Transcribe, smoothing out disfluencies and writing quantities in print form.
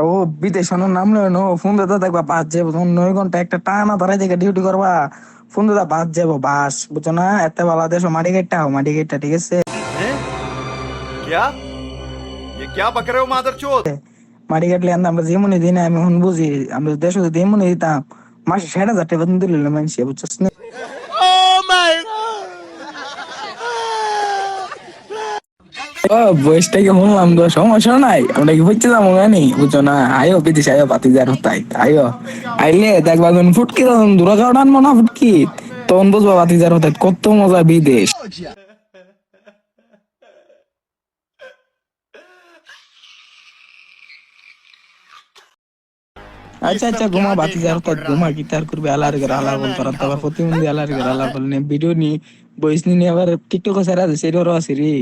ও বিদেশ নাম no phone দাদা দেখবা বাদ যাবো তখন 9 ঘন্টা একটা টানা ধরাই দেখে ডিউটি করবা ফোন দাদা বাদ যাবো বাস বুঝছো না এত বেলা দেশ মাটি গেটটা মাটি গেটটা ঠিক আছে हैं? क्या ये क्या बक रहे हो मादरचोद মাটি কাটলে আমরা যেমনি দিই না আমি এখন বুঝি আমরা দেশে যদি এমনি দিতাম মাসে 60,000 টাকা বেতন দিল মানুষ বুঝছস না ও বয়সটাকে শুনলাম তো সমস্যা নাই আমরা কি বুঝতে যাবো জানি বুঝছো না আয়ো বিদেশ আয়ো বাতি যার তাই আয়ো আইলে দেখবা যখন ফুটকি তখন দূরা যাওয়া টানবো না ফুটকি তখন বুঝবা বাতি যার তাই কত মজা বিদেশ আচ্ছা আচ্ছা ঘুমা বাতি যার তাই ঘুমা কি তার করবে আলার ঘর আলা বল তোরা তো আবার প্রতিবন্ধী আলার ঘর আলা বল ভিডিও নি বয়স নি আবার টিকটক সারা সেরো আছে রে